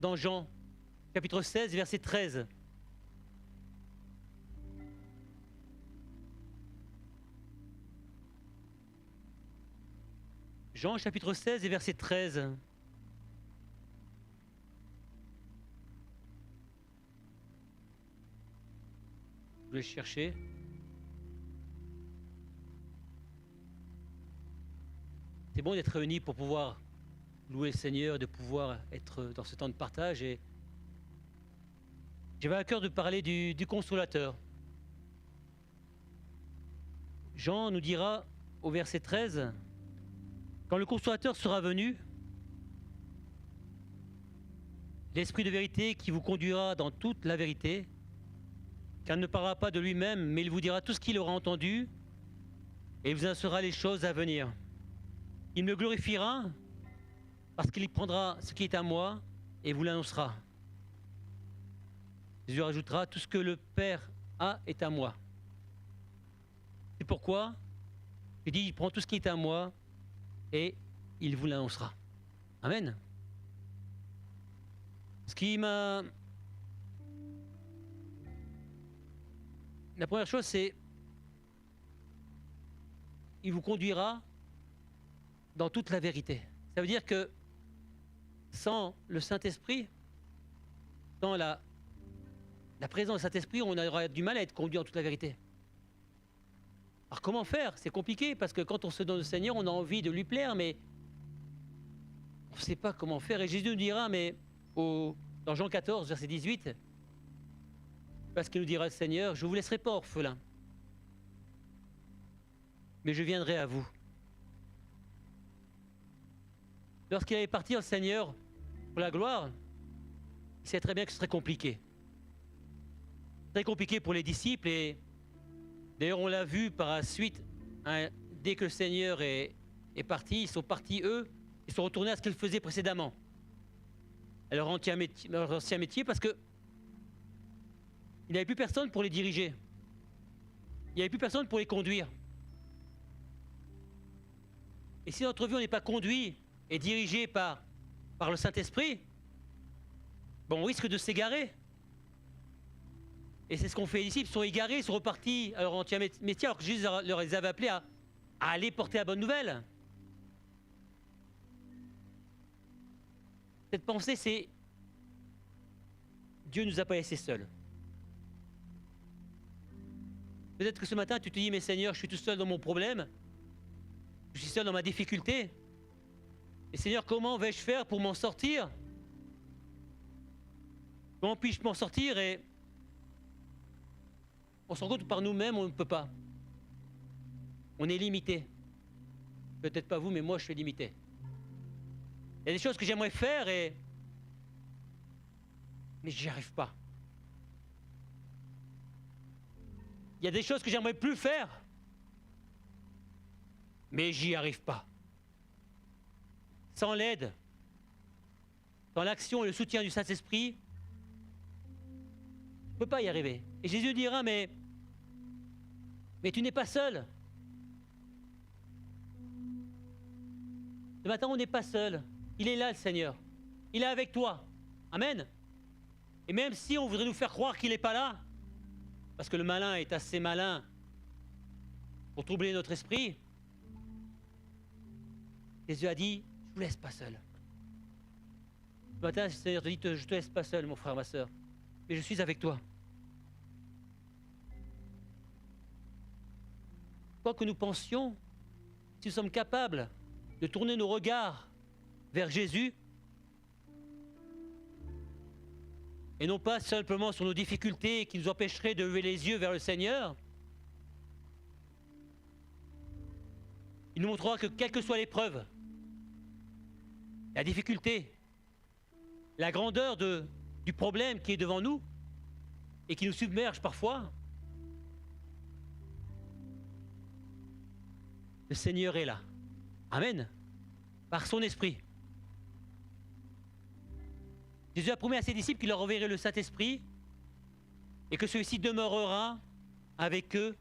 dans Jean, chapitre 16, verset 13. Jean, chapitre 16 et verset 13. Je vais chercher. C'est bon d'être réunis pour pouvoir louer le Seigneur, de pouvoir être dans ce temps de partage. Et j'avais à cœur de parler du Consolateur. Jean nous dira au verset 13, « Quand le Consolateur sera venu, l'Esprit de vérité qui vous conduira dans toute la vérité, car il ne parlera pas de lui-même, mais il vous dira tout ce qu'il aura entendu, et il vous annoncera les choses à venir. Il me glorifiera, parce qu'il prendra ce qui est à moi, et vous l'annoncera. Jésus rajoutera, tout ce que le Père a est à moi. C'est pourquoi, il dit, il prend tout ce qui est à moi, et il vous l'annoncera. Amen. Ce qui m'a... La première chose, c'est il vous conduira dans toute la vérité. Ça veut dire que sans le Saint-Esprit, sans la présence du Saint-Esprit, on aura du mal à être conduit en toute la vérité. Alors comment faire? C'est compliqué parce que quand on se donne au Seigneur, on a envie de lui plaire, mais on ne sait pas comment faire. Et Jésus nous dira, mais dans Jean 14, verset 18, parce qu'il nous dira le Seigneur, je ne vous laisserai pas orphelin, mais je viendrai à vous. Lorsqu'il allait partir, le Seigneur, pour la gloire, il sait très bien que ce serait compliqué. Très compliqué pour les disciples, et d'ailleurs on l'a vu par la suite, hein, dès que le Seigneur est parti, ils sont partis eux, ils sont retournés à ce qu'ils faisaient précédemment. À leur ancien métier, parce que il n'y avait plus personne pour les diriger. Il n'y avait plus personne pour les conduire. Et si d'entre vous, on n'est pas conduit et dirigé par le Saint-Esprit, bon, on risque de s'égarer. Et c'est ce qu'ont fait les disciples, ils sont égarés, ils sont repartis à leur ancien métier, alors que Jésus leur les avait appelés à aller porter la bonne nouvelle. Cette pensée, c'est Dieu ne nous a pas laissés seuls. Peut-être que ce matin, tu te dis, mais Seigneur, je suis tout seul dans mon problème. Je suis seul dans ma difficulté. Et Seigneur, comment vais-je faire pour m'en sortir? Comment puis-je m'en sortir? Et on se rend compte que par nous-mêmes, on ne peut pas. On est limité. Peut-être pas vous, mais moi, je suis limité. Il y a des choses que j'aimerais faire, mais j'y arrive pas. Il y a des choses que j'aimerais plus faire, mais j'y arrive pas. Sans l'aide, sans l'action et le soutien du Saint-Esprit, je ne peux pas y arriver. Et Jésus dira, mais tu n'es pas seul. Ce matin, on n'est pas seul. Il est là, le Seigneur. Il est avec toi. Amen. Et même si on voudrait nous faire croire qu'il n'est pas là, parce que le malin est assez malin pour troubler notre esprit, Jésus a dit, je ne vous laisse pas seul. Ce matin, le Seigneur te dit, je ne te laisse pas seul, mon frère, ma soeur, mais je suis avec toi. Quoi que nous pensions, si nous sommes capables de tourner nos regards vers Jésus, et non pas simplement sur nos difficultés qui nous empêcheraient de lever les yeux vers le Seigneur, il nous montrera que quelle que soit l'épreuve, la difficulté, la grandeur du problème qui est devant nous et qui nous submerge parfois, le Seigneur est là. Amen. Par son esprit. Jésus a promis à ses disciples qu'il leur enverrait le Saint-Esprit et que celui-ci demeurera avec eux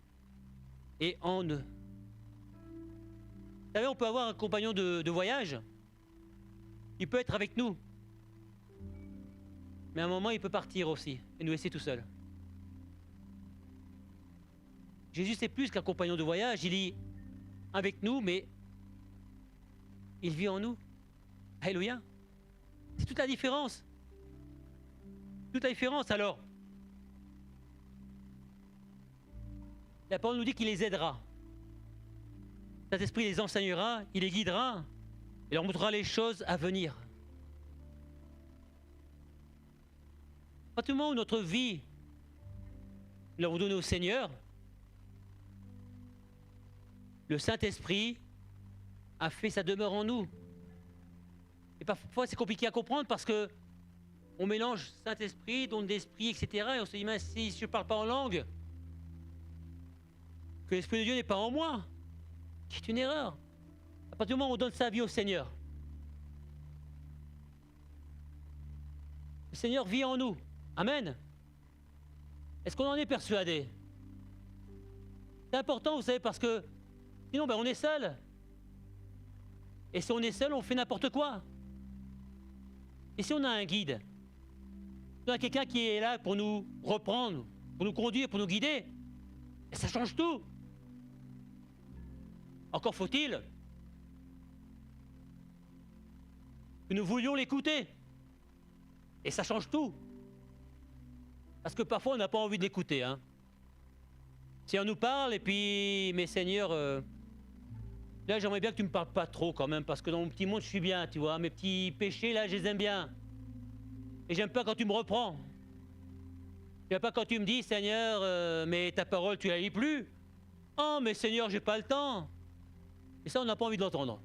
et en eux. Vous savez, on peut avoir un compagnon de voyage. Il peut être avec nous. Mais à un moment, il peut partir aussi et nous laisser tout seuls. Jésus, c'est plus qu'un compagnon de voyage. Il est avec nous, mais il vit en nous. Alléluia. C'est toute la différence. Toute la différence. Alors, la parole nous dit qu'il les aidera. Saint-Esprit les enseignera, il les guidera, il leur montrera les choses à venir. À partir du moment où notre vie, nous l'avons donnée au Seigneur, le Saint-Esprit a fait sa demeure en nous. Et parfois c'est compliqué à comprendre parce que on mélange Saint-Esprit, don d'esprit, etc. Et on se dit, mais si je ne parle pas en langue, que l'Esprit de Dieu n'est pas en moi, c'est une erreur. À partir du moment où on donne sa vie au Seigneur, le Seigneur vit en nous. Amen. Est-ce qu'on en est persuadé? C'est important, vous savez, parce que sinon, on est seul. Et si on est seul, on fait n'importe quoi. Et si on a un guide, si on a quelqu'un qui est là pour nous reprendre, pour nous conduire, pour nous guider, et ça change tout. Encore faut-il que nous voulions l'écouter. Et ça change tout. Parce que parfois, on n'a pas envie de l'écouter. Hein. Si on nous parle, et puis, mais Seigneur, là, j'aimerais bien que tu me parles pas trop quand même, parce que dans mon petit monde, je suis bien, tu vois. Mes petits péchés, là, je les aime bien. Et j'aime pas quand tu me reprends. J'aime pas quand tu me dis, Seigneur, mais ta parole, tu la lis plus. Oh, mais Seigneur, j'ai pas le temps. Et ça, on n'a pas envie de l'entendre.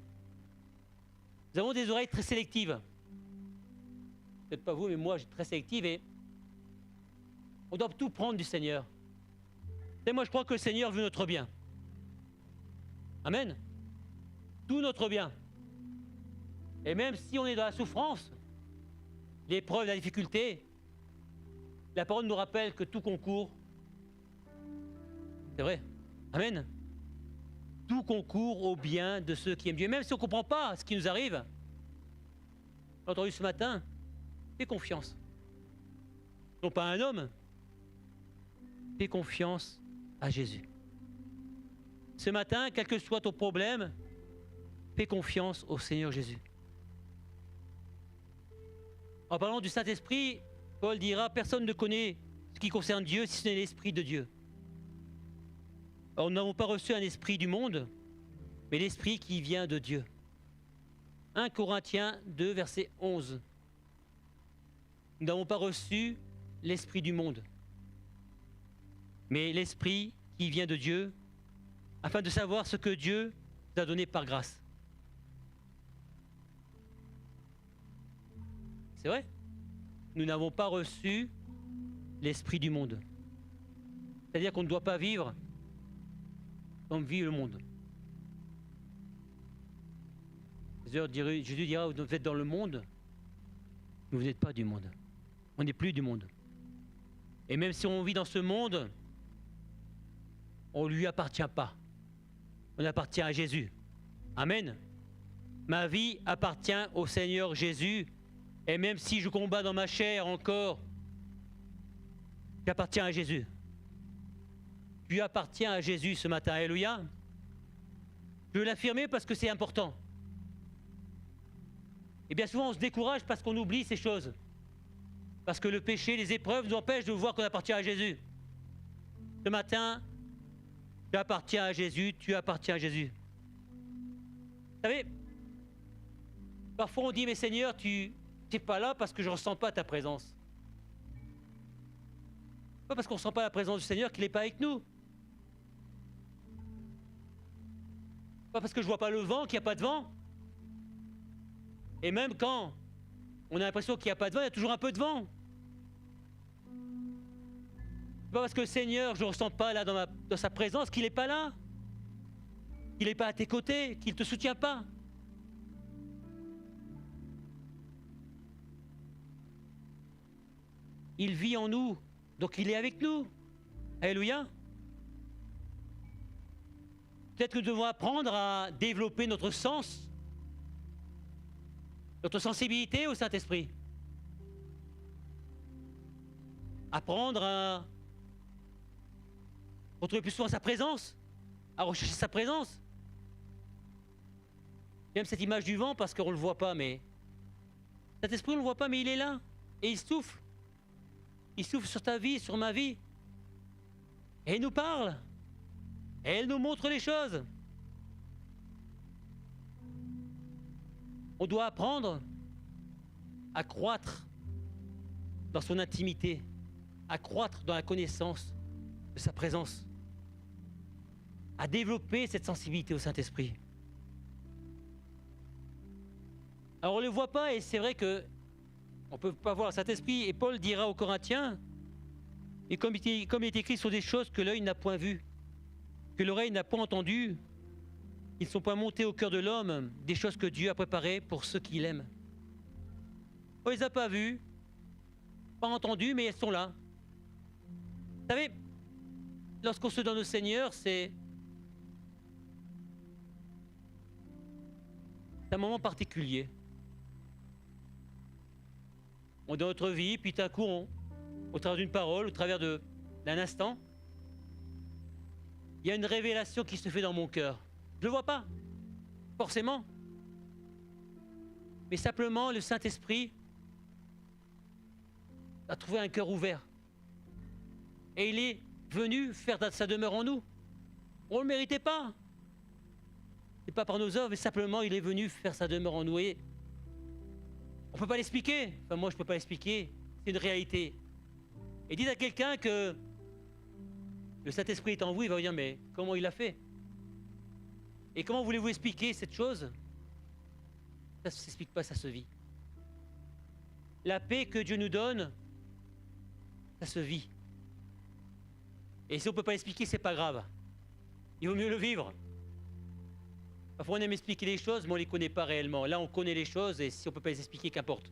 Nous avons des oreilles très sélectives. Peut-être pas vous, mais moi, j'ai très sélective et on doit tout prendre du Seigneur. Et moi, je crois que le Seigneur veut notre bien. Amen. Tout notre bien. Et même si on est dans la souffrance, l'épreuve, la difficulté, la parole nous rappelle que tout concourt. C'est vrai. Amen. Tout concourt au bien de ceux qui aiment Dieu. Même si on ne comprend pas ce qui nous arrive, j'ai entendu ce matin, fais confiance. Non pas à un homme, fais confiance à Jésus. Ce matin, quel que soit ton problème, fais confiance au Seigneur Jésus. En parlant du Saint-Esprit, Paul dira, personne ne connaît ce qui concerne Dieu si ce n'est l'Esprit de Dieu. Alors, nous n'avons pas reçu un esprit du monde, mais l'esprit qui vient de Dieu. 1 Corinthiens 2, verset 11. Nous n'avons pas reçu l'esprit du monde, mais l'esprit qui vient de Dieu, afin de savoir ce que Dieu nous a donné par grâce. C'est vrai? Nous n'avons pas reçu l'esprit du monde. C'est-à-dire qu'on ne doit pas vivre comme vit le monde. Jésus dira, vous êtes dans le monde, mais vous n'êtes pas du monde. On n'est plus du monde. Et même si on vit dans ce monde, on ne lui appartient pas. On appartient à Jésus. Amen. Ma vie appartient au Seigneur Jésus. Et même si je combats dans ma chair encore, j'appartiens à Jésus. Tu appartiens à Jésus ce matin. Alléluia. Je veux l'affirmer parce que c'est important. Et bien souvent, on se décourage parce qu'on oublie ces choses. Parce que le péché, les épreuves nous empêchent de voir qu'on appartient à Jésus. Ce matin, tu appartiens à Jésus, tu appartiens à Jésus. Vous savez, parfois on dit, mais Seigneur, tu n'es pas là parce que je ne ressens pas ta présence. Pas parce qu'on ne ressent pas la présence du Seigneur qu'il n'est pas avec nous. Pas parce que je ne vois pas le vent qu'il n'y a pas de vent. Et même quand on a l'impression qu'il n'y a pas de vent, il y a toujours un peu de vent. Pas parce que le Seigneur, je ne ressens pas là dans sa présence qu'il n'est pas là. Qu'il n'est pas à tes côtés, qu'il ne te soutient pas. Il vit en nous, donc il est avec nous. Alléluia. Peut-être que nous devons apprendre à développer notre sens, notre sensibilité au Saint-Esprit. apprendre à retrouver plus souvent sa présence, à rechercher sa présence. J'aime cette image du vent parce qu'on ne le voit pas, mais cet esprit, on ne le voit pas, mais il est là. Et il souffle. Il souffle sur ta vie, sur ma vie. Et il nous parle. Et il nous montre les choses. On doit apprendre à croître dans son intimité, à croître dans la connaissance de sa présence, à développer cette sensibilité au Saint-Esprit. Alors on ne le voit pas et c'est vrai que on ne peut pas voir le Saint-Esprit. Et Paul dira aux Corinthiens, et comme il est écrit sur des choses que l'œil n'a point vues, que l'oreille n'a point entendues, ils ne sont pas montés au cœur de l'homme, des choses que Dieu a préparées pour ceux qui l'aiment. On ne les a pas vues, pas entendues, mais elles sont là. Vous savez, lorsqu'on se donne au Seigneur, c'est un moment particulier. On est dans notre vie, puis d'un coup, au travers d'une parole, au travers d'un instant, il y a une révélation qui se fait dans mon cœur. Je ne le vois pas, forcément. Mais simplement, le Saint-Esprit a trouvé un cœur ouvert. Et il est venu faire sa demeure en nous. On ne le méritait pas. Ce n'est pas par nos œuvres, mais simplement, il est venu faire sa demeure en nous. Et on ne peut pas l'expliquer. Enfin, moi, je ne peux pas l'expliquer. C'est une réalité. Et dites à quelqu'un que le Saint-Esprit est en vous, il va vous dire, mais comment il l'a fait? Et comment voulez-vous expliquer cette chose? Ça ne s'explique pas, ça se vit. La paix que Dieu nous donne, ça se vit. Et si on ne peut pas l'expliquer, c'est pas grave. Il vaut mieux le vivre. Parfois on aime expliquer les choses, mais on ne les connaît pas réellement. Là, on connaît les choses, et si on ne peut pas les expliquer, qu'importe.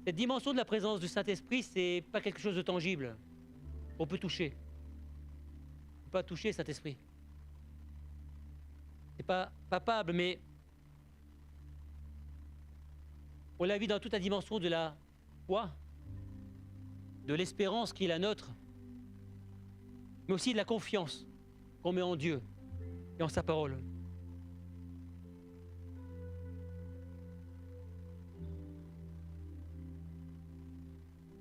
Cette dimension de la présence du Saint-Esprit, c'est pas quelque chose de tangible. On peut toucher. On peut pas toucher le Saint-Esprit. C'est pas palpable, mais on la vit dans toute la dimension de la foi, de l'espérance qui est la nôtre, mais aussi de la confiance qu'on met en Dieu et en sa parole.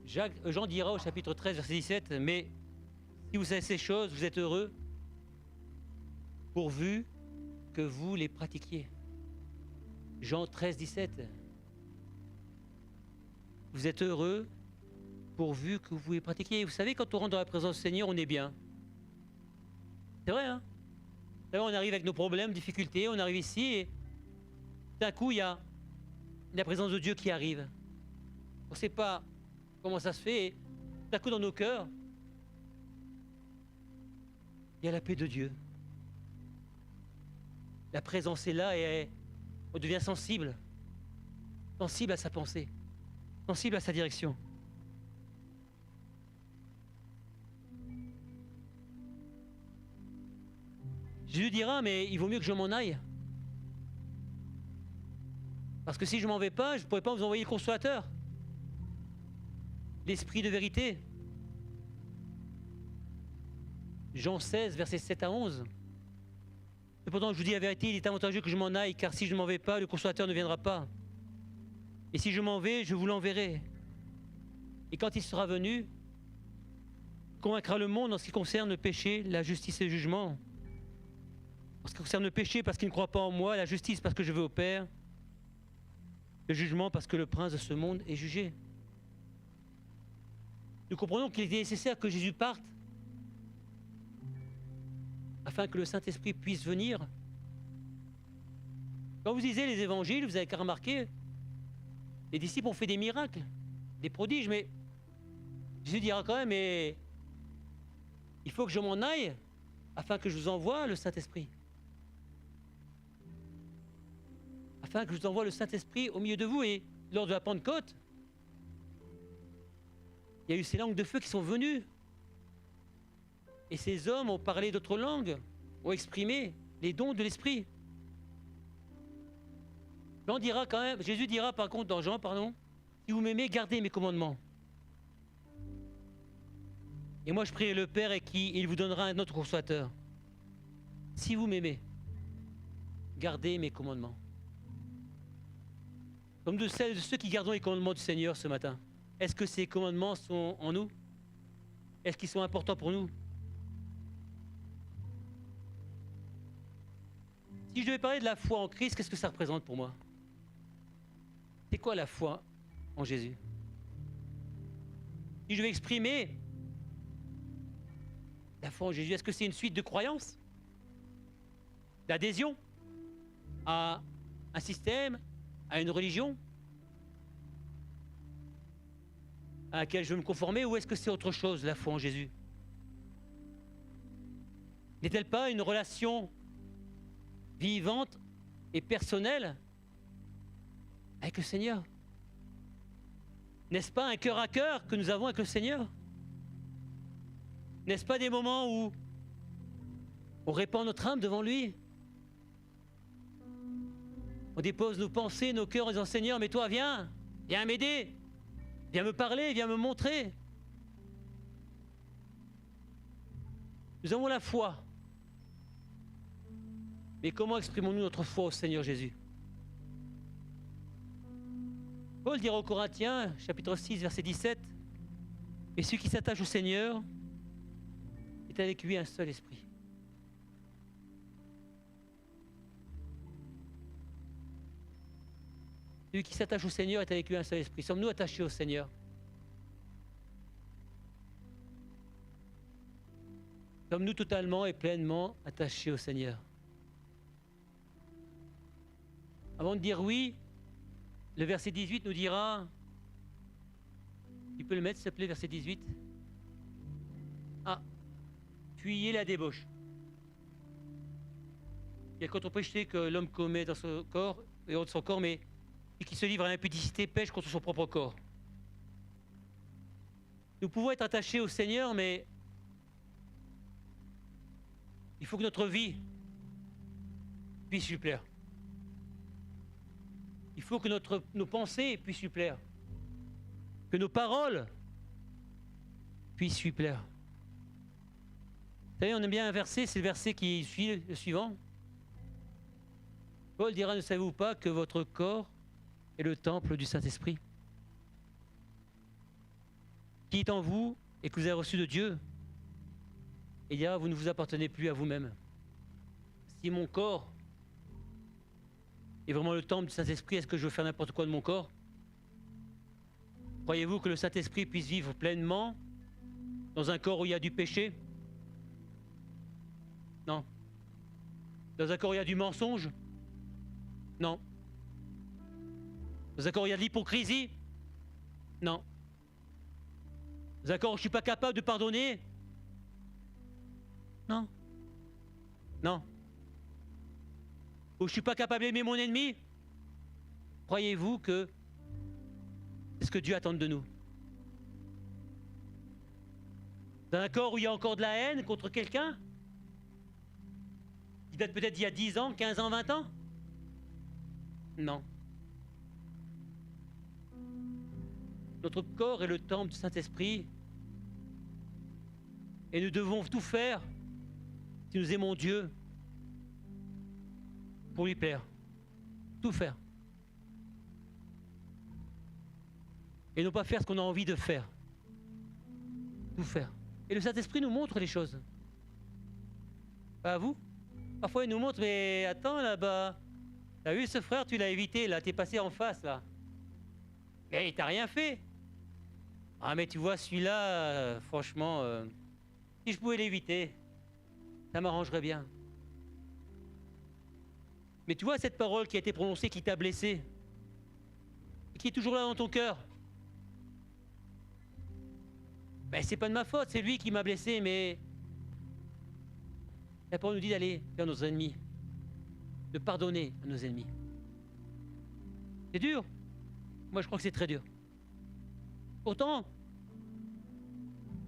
Jean dira au chapitre 13, verset 17, « Mais si vous savez ces choses, vous êtes heureux, pourvu que vous les pratiquiez. » Jean 13, 17. Vous êtes heureux, pourvu que vous les pratiquiez. Vous savez, quand on rentre dans la présence du Seigneur, on est bien. C'est vrai, hein? Vous savez, on arrive avec nos problèmes, difficultés, on arrive ici et d'un coup, il y a la présence de Dieu qui arrive. On ne sait pas comment ça se fait. Et d'un coup, dans nos cœurs, il y a la paix de Dieu. La présence est là et on devient sensible. Sensible à sa pensée. Sensible à sa direction. Jésus dira, mais il vaut mieux que je m'en aille. Parce que si je m'en vais pas, je ne pourrais pas vous envoyer le Consolateur. L'Esprit de vérité. Jean 16, versets 7 à 11. Cependant, je vous dis la vérité, il est avantageux que je m'en aille, car si je ne m'en vais pas, le Consolateur ne viendra pas. Et si je m'en vais, je vous l'enverrai. Et quand il sera venu, il convaincra le monde en ce qui concerne le péché, la justice et le jugement. En ce qui concerne le péché, parce qu'il ne croit pas en moi, la justice, parce que je vais au Père, le jugement, parce que le prince de ce monde est jugé. Nous comprenons qu'il était nécessaire que Jésus parte, afin que le Saint-Esprit puisse venir. Quand vous lisez les évangiles, vous avez qu'à remarquer, les disciples ont fait des miracles, des prodiges, mais Jésus dira quand même, mais il faut que je m'en aille, afin que je vous envoie le Saint-Esprit. Afin que je vous envoie le Saint-Esprit au milieu de vous. Et lors de la Pentecôte, il y a eu ces langues de feu qui sont venues. Et ces hommes ont parlé d'autres langues, ont exprimé les dons de l'Esprit. Jean dira quand même, Jésus dira par contre dans Jean, pardon, si vous m'aimez, gardez mes commandements. Et moi je prierai le Père et il vous donnera un autre consolateur. Si vous m'aimez, gardez mes commandements. Comme de ceux qui gardons les commandements du Seigneur ce matin. Est-ce que ces commandements sont en nous? Est-ce qu'ils sont importants pour nous? Si je devais parler de la foi en Christ, qu'est-ce que ça représente pour moi? C'est quoi la foi en Jésus? Si je vais exprimer la foi en Jésus, est-ce que c'est une suite de croyances? D'adhésion à un système, à une religion à laquelle je veux me conformer, ou est-ce que c'est autre chose, la foi en Jésus? N'est-elle pas une relation vivante et personnelle avec le Seigneur? N'est-ce pas un cœur à cœur que nous avons avec le Seigneur? N'est-ce pas des moments où on répand notre âme devant lui? On dépose nos pensées, nos cœurs en disant Seigneur, mais toi viens m'aider, viens me parler, viens me montrer. Nous avons la foi. Mais comment exprimons-nous notre foi au Seigneur Jésus? Paul dira aux Corinthiens, chapitre 6, verset 17, « Et celui qui s'attache au Seigneur est avec lui un seul esprit. » Celui qui s'attache au Seigneur est avec lui un seul esprit. Sommes-nous attachés au Seigneur? Sommes-nous totalement et pleinement attachés au Seigneur? Avant de dire oui, le verset 18 nous dira, tu peux le mettre s'il te plaît, verset 18. Ah, fuyez la débauche. Il y a contre péché que l'homme commet dans son corps, et hors de son corps, mais qui se livre à l'impudicité pêche contre son propre corps. Nous pouvons être attachés au Seigneur, mais il faut que notre vie puisse lui plaire. Il faut que nos pensées puissent lui plaire. Que nos paroles puissent lui plaire. Vous savez, on aime bien un verset, c'est le verset qui suit le suivant. Paul dira, ne savez-vous pas que votre corps est le temple du Saint-Esprit qui est en vous et que vous avez reçu de Dieu? Et il dira, vous ne vous appartenez plus à vous-même. Si mon corps est vraiment le temple du Saint-Esprit, est-ce que je veux faire n'importe quoi de mon corps? Croyez-vous que le Saint-Esprit puisse vivre pleinement dans un corps où il y a du péché? Non. Dans un corps où il y a du mensonge? Non. Dans un corps où il y a de l'hypocrisie? Non. Dans un corps où je ne suis pas capable de pardonner? Non. Non. Où je ne suis pas capable d'aimer mon ennemi? Croyez-vous que c'est ce que Dieu attend de nous? Dans un corps où il y a encore de la haine contre quelqu'un? Qui date peut-être d'il y a 10 ans, 15 ans, 20 ans? Non. Notre corps est le temple du Saint-Esprit. Et nous devons tout faire, si nous aimons Dieu, pour lui plaire. Tout faire. Et non pas faire ce qu'on a envie de faire. Tout faire. Et le Saint-Esprit nous montre les choses. Pas à vous? Parfois il nous montre, mais attends là-bas, t'as vu ce frère, tu l'as évité, là, t'es passé en face, là. Mais il t'a rien fait. Ah mais tu vois, celui-là, franchement, si je pouvais l'éviter, ça m'arrangerait bien. Mais tu vois cette parole qui a été prononcée, qui t'a blessé, et qui est toujours là dans ton cœur. Ben c'est pas de ma faute, c'est lui qui m'a blessé, mais la parole nous dit d'aller vers nos ennemis, de pardonner à nos ennemis. C'est dur. Moi je crois que c'est très dur. Pourtant,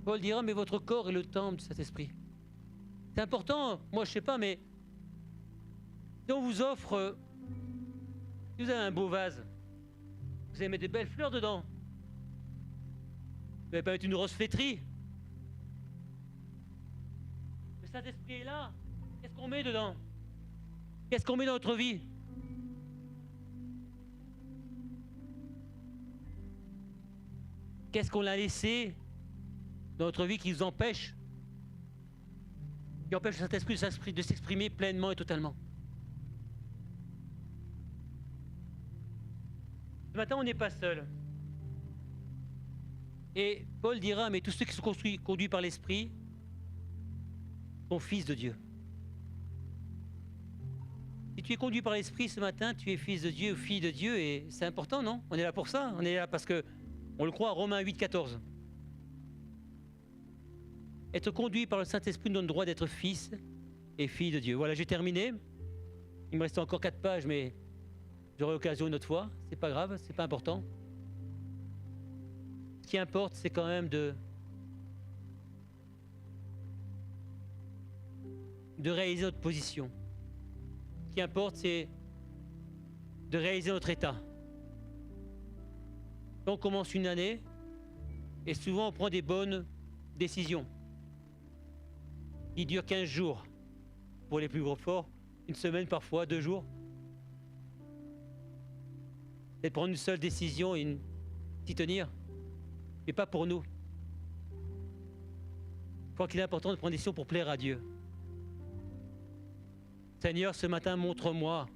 Paul dira, mais votre corps est le temple de cet esprit. C'est important, moi je sais pas, mais si on vous offre Si vous avez un beau vase, vous allez mettre de belles fleurs dedans. Vous n'allez pas mettre une rose flétrie. Le Saint-Esprit est là. Qu'est-ce qu'on met dedans? Qu'est-ce qu'on met dans notre vie? Qu'est-ce qu'on a laissé dans notre vie qui nous empêche, qui empêche le Saint-Esprit de s'exprimer pleinement et totalement? Ce matin, on n'est pas seul. Et Paul dira, mais tous ceux qui sont conduits par l'Esprit sont fils de Dieu. Si tu es conduit par l'Esprit ce matin, tu es fils de Dieu ou fille de Dieu, et c'est important, non? On est là pour ça, on est là parce que on le croit, Romains 8, 14. Être conduit par le Saint-Esprit nous donne le droit d'être fils et fille de Dieu. Voilà, j'ai terminé. Il me reste encore 4 pages, mais j'aurai l'occasion une autre fois. C'est pas grave, c'est pas important. Ce qui importe, c'est quand même de réaliser notre position. Ce qui importe, c'est de réaliser notre état. On commence une année et souvent on prend des bonnes décisions. Il dure 15 jours pour les plus gros forts, une semaine parfois, 2 jours. C'est de prendre une seule décision et s'y tenir, mais pas pour nous. Je crois qu'il est important de prendre des décisions pour plaire à Dieu. Seigneur, ce matin, montre-moi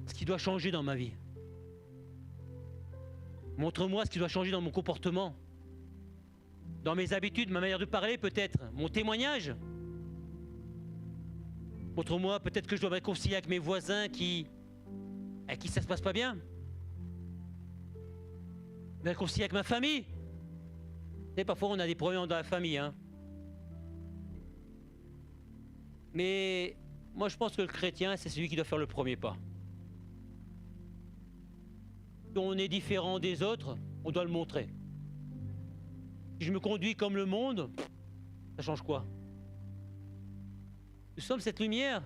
ce qui doit changer dans ma vie. Montre-moi ce qui doit changer dans mon comportement, dans mes habitudes, ma manière de parler peut-être, mon témoignage. Montre-moi peut-être que je dois me réconcilier avec mes voisins avec qui ça se passe pas bien. Me réconcilier avec ma famille. Vous savez, parfois on a des problèmes dans la famille. Hein. Mais moi je pense que le chrétien, c'est celui qui doit faire le premier pas. Si on est différent des autres, on doit le montrer. Si je me conduis comme le monde, ça change quoi? Nous sommes cette lumière.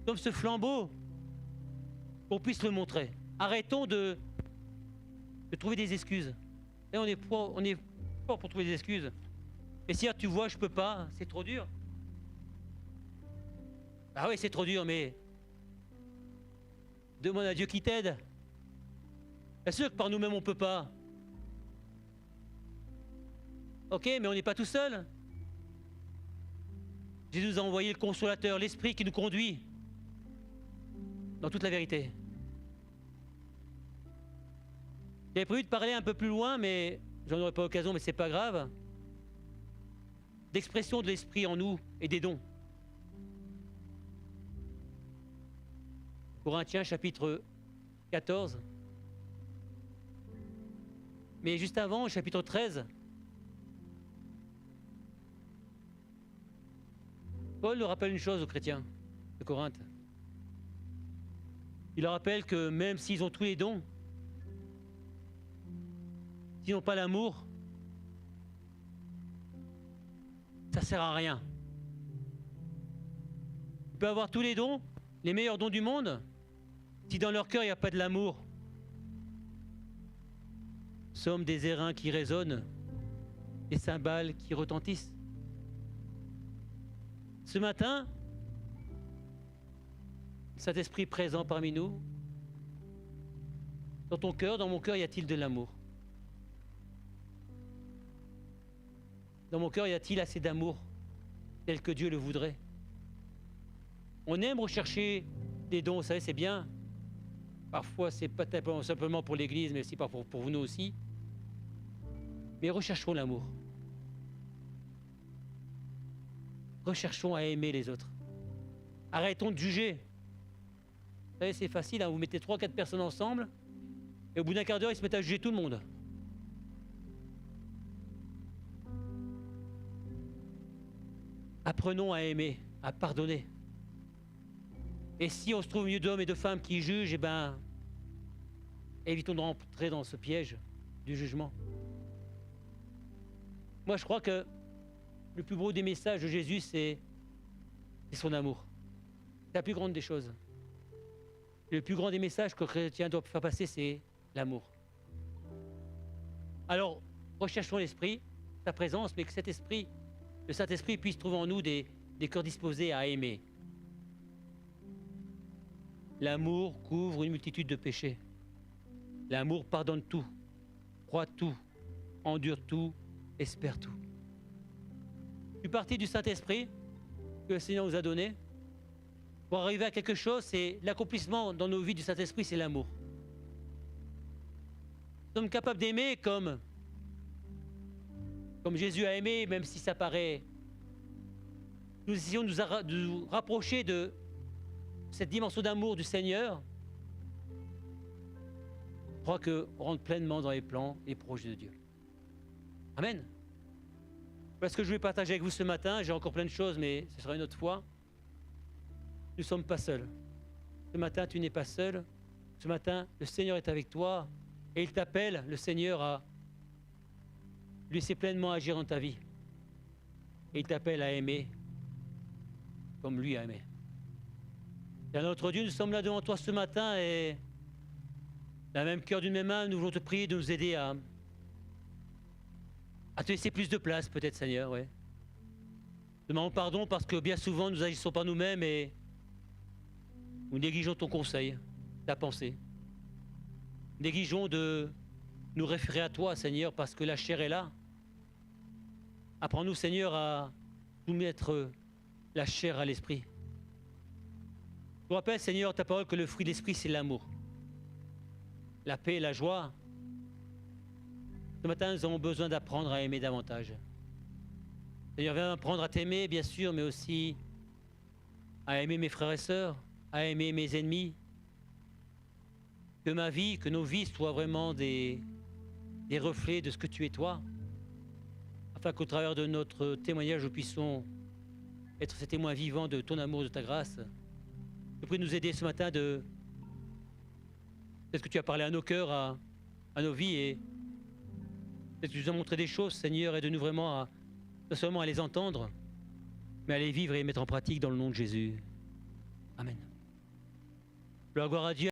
Nous sommes ce flambeau. Qu'on puisse le montrer. Arrêtons de trouver des excuses. Et on est fort pour trouver des excuses. Et si tu vois, je peux pas, c'est trop dur. Ah oui, c'est trop dur, mais demande à Dieu qui t'aide. Bien sûr que par nous-mêmes, on ne peut pas. Ok, mais on n'est pas tout seul. Jésus nous a envoyé le consolateur, l'Esprit qui nous conduit dans toute la vérité. J'avais prévu de parler un peu plus loin, mais j'en aurai pas l'occasion, mais c'est pas grave. D'expression de l'Esprit en nous et des dons. Corinthiens chapitre 14. Mais juste avant, chapitre 13, Paul leur rappelle une chose aux chrétiens de Corinthe. Il leur rappelle que même s'ils ont tous les dons, s'ils n'ont pas l'amour, ça ne sert à rien. Ils peuvent avoir tous les dons, les meilleurs dons du monde, si dans leur cœur il n'y a pas de l'amour. Nous sommes des airains qui résonnent, des cymbales qui retentissent. Ce matin, le Saint-Esprit présent parmi nous, dans ton cœur, dans mon cœur, y a-t-il de l'amour? Dans mon cœur, y a-t-il assez d'amour tel que Dieu le voudrait? On aime rechercher des dons, vous savez, c'est bien. Parfois, c'est pas simplement pour l'Église, mais aussi parfois pour nous aussi. Mais recherchons l'amour. Recherchons à aimer les autres. Arrêtons de juger. Vous savez, c'est facile, hein, vous mettez 3-4 personnes ensemble, et au bout d'un quart d'heure, ils se mettent à juger tout le monde. Apprenons à aimer, à pardonner. Et si on se trouve au milieu d'hommes et de femmes qui jugent, eh ben, évitons d'entrer dans ce piège du jugement. Moi, je crois que le plus beau des messages de Jésus, c'est son amour. C'est la plus grande des choses. Le plus grand des messages que le chrétien doit faire passer, c'est l'amour. Alors, recherchons l'Esprit, sa présence, mais que cet Esprit, le Saint-Esprit, puisse trouver en nous des cœurs disposés à aimer. L'amour couvre une multitude de péchés. L'amour pardonne tout, croit tout, endure tout, espère tout. Une partie du Saint-Esprit que le Seigneur nous a donné, pour arriver à quelque chose, c'est l'accomplissement dans nos vies du Saint-Esprit, c'est l'amour. Nous sommes capables d'aimer comme Jésus a aimé, même si ça paraît. Nous essayons de nous rapprocher de cette dimension d'amour du Seigneur. Je crois qu'on rentre pleinement dans les plans et projets de Dieu. Amen. Voilà ce que je voulais partager avec vous ce matin. J'ai encore plein de choses, mais ce sera une autre fois. Nous ne sommes pas seuls. Ce matin, tu n'es pas seul. Ce matin, le Seigneur est avec toi et il t'appelle, le Seigneur, à lui laisser pleinement agir dans ta vie. Et il t'appelle à aimer comme lui a aimé. Et à notre Dieu, nous sommes là devant toi ce matin et d'un même cœur, d'une même main, nous voulons te prier de nous aider à te laisser plus de place, peut-être, Seigneur, ouais. Demandons pardon parce que bien souvent, nous agissons par nous-mêmes et nous négligeons ton conseil, ta pensée. Nous négligeons de nous référer à toi, Seigneur, parce que la chair est là. Apprends-nous, Seigneur, à soumettre la chair à l'esprit. Je vous rappelle, Seigneur, ta parole que le fruit de l'esprit, c'est l'amour. La paix et la joie. Ce matin, nous avons besoin d'apprendre à aimer davantage. Seigneur, viens apprendre à t'aimer, bien sûr, mais aussi à aimer mes frères et sœurs, à aimer mes ennemis. Que ma vie, que nos vies soient vraiment des reflets de ce que tu es toi, afin qu'au travers de notre témoignage, nous puissions être ces témoins vivants de ton amour, de ta grâce. Je prie de nous aider ce matin de... Peut-être que tu as parlé à nos cœurs, à nos vies, et peut-être que tu nous as montré des choses, Seigneur, aide-nous vraiment non seulement à les entendre, mais à les vivre et les mettre en pratique dans le nom de Jésus. Amen. Gloire à Dieu.